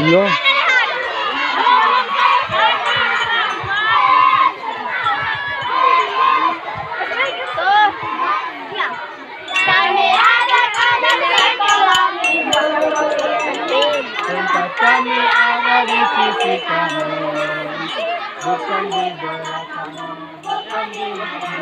Iya. Tempat kami ada di sisi kamu, bukan di belakang, bukan di belakang.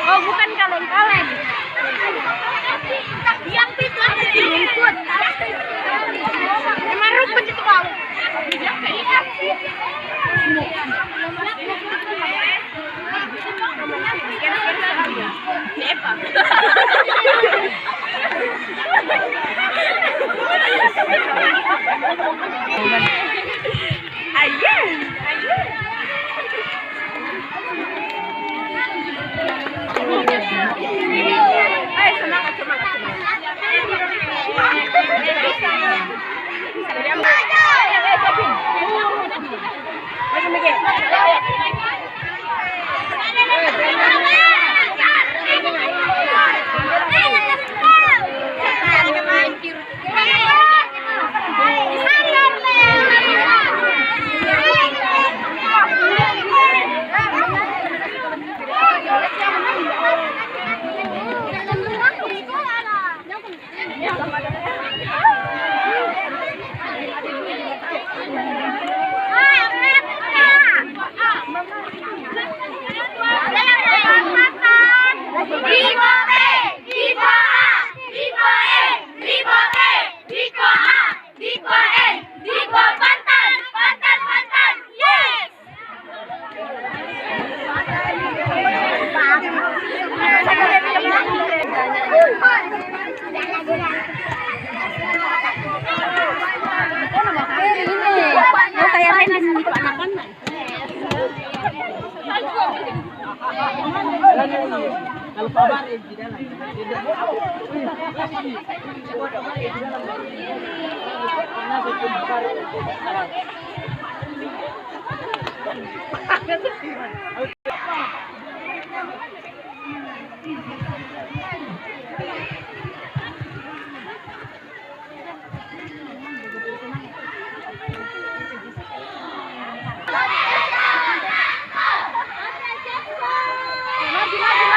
Oh, bukan kaleng-kaleng. Yang itu rumput. Memang rumput itu kau.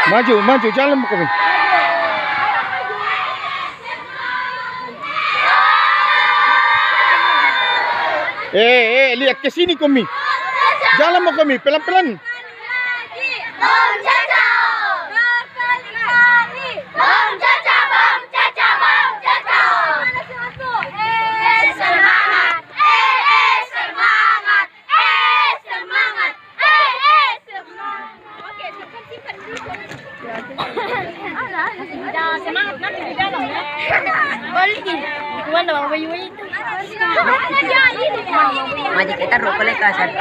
Maju, jalan kami. Lihat ke sini kami. Jalan mau kami, pelan-pelan. Maju kita rokok kasar.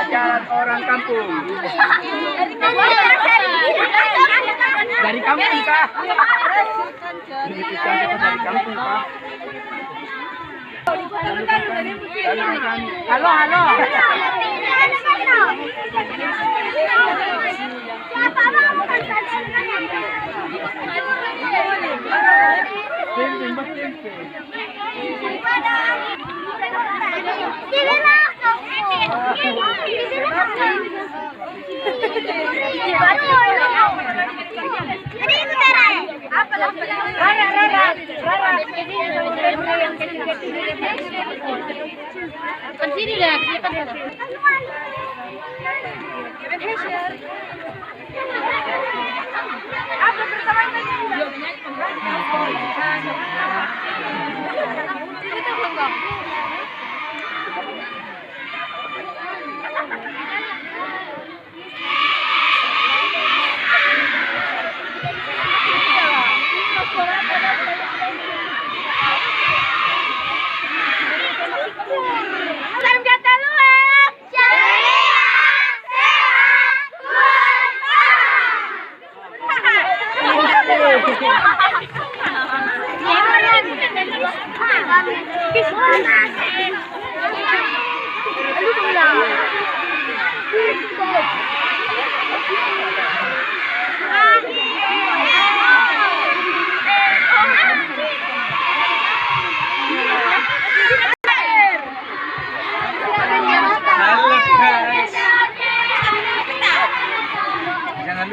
Jalan orang kampung. Dari kampung kah? Dari kampung kah? Halo, halo. Sini dah,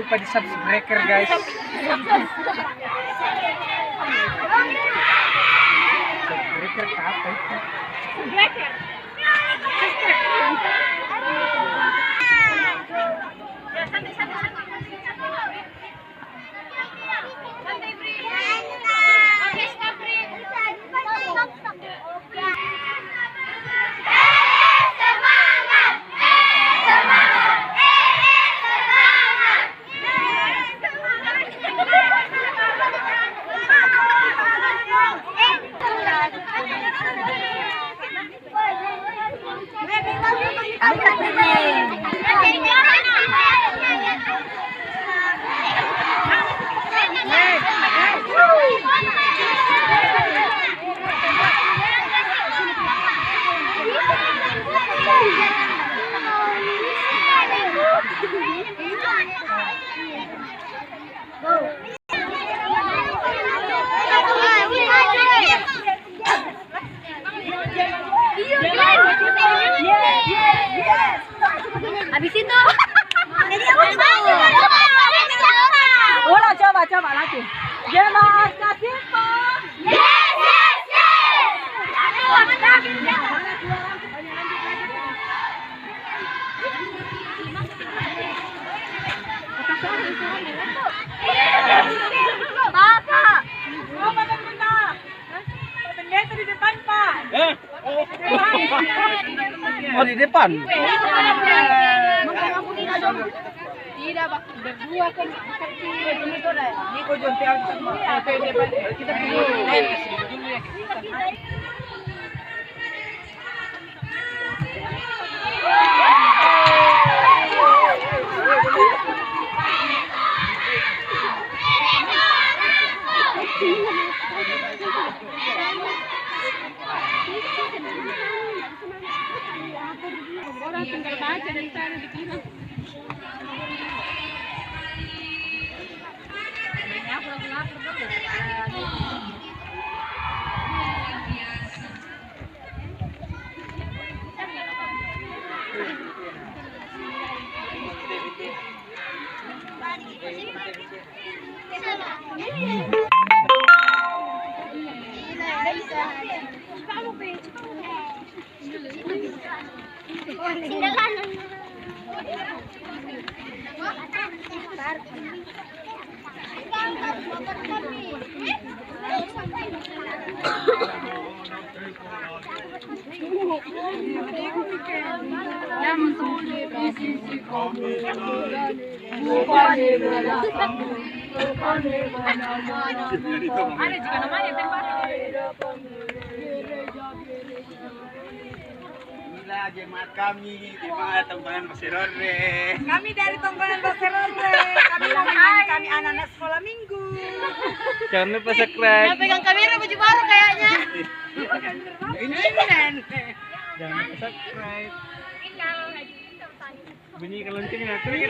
lupa di subscribe guys. Subscribe apa itu? Habis itu jadi apa? Ulang, coba lagi. Jemaah kasih Pak. Oh di depan. Tidak, Pak. Berdua kan. Ini kau jual kita Orang tinggal baca dari sana dibilang. Ada juga namanya tempat. Inilah jemaat kami di mana Tonggonan Basirore. Kami dari Tonggonan Basirore. Kami mau menyanyi, kami anak-anak sekolah minggu. Jangan lupa subscribe. Yang pegang kamera baju baru kayaknya. Ini jangan lupa subscribe. Bunyikan loncengnya keren.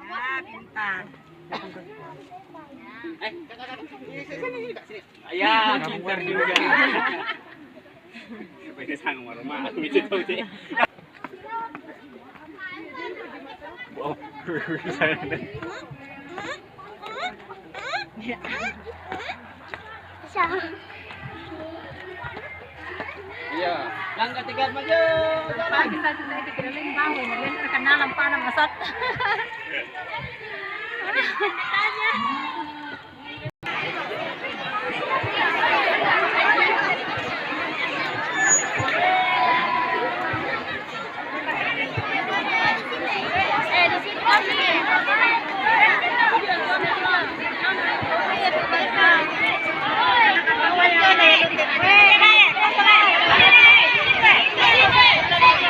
Ya, pintar. Ayah, pintar juga. Pakai sang marah itu tuh sih. Wow, iya, langkah 3 maju. Pagi satu saya dikeliling bawah, dan terkenalan panah masat. Di sini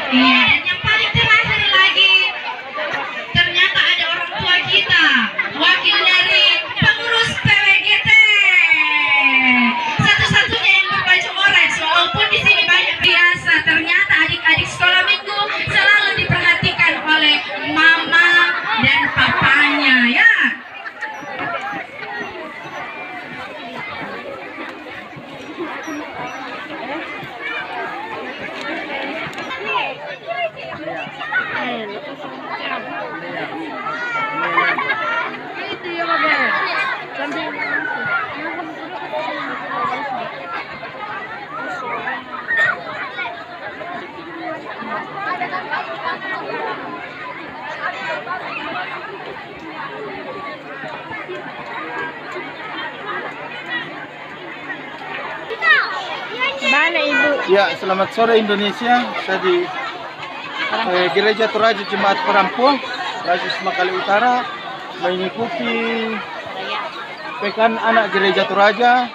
Iya, dan yang paling terakhir lagi, ternyata ada orang tua kita, wakil dari pengurus PWGT, satu-satunya yang berbaju orange. Walaupun di sini banyak biasa, ternyata adik-adik sekolah minggu selalu diperhatikan oleh mama dan papanya, ya. Ya, selamat sore Indonesia. Saya di Gereja Toraja Jemaat Perampo, Rasis Makale Utara, mengikuti Pekan Anak Gereja Toraja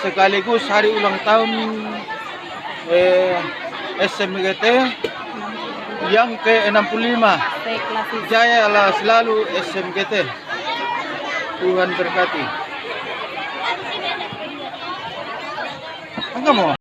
sekaligus hari ulang tahun SMGT yang ke-65. Jaya lah selalu SMGT. Tuhan berkati. Enggak mau.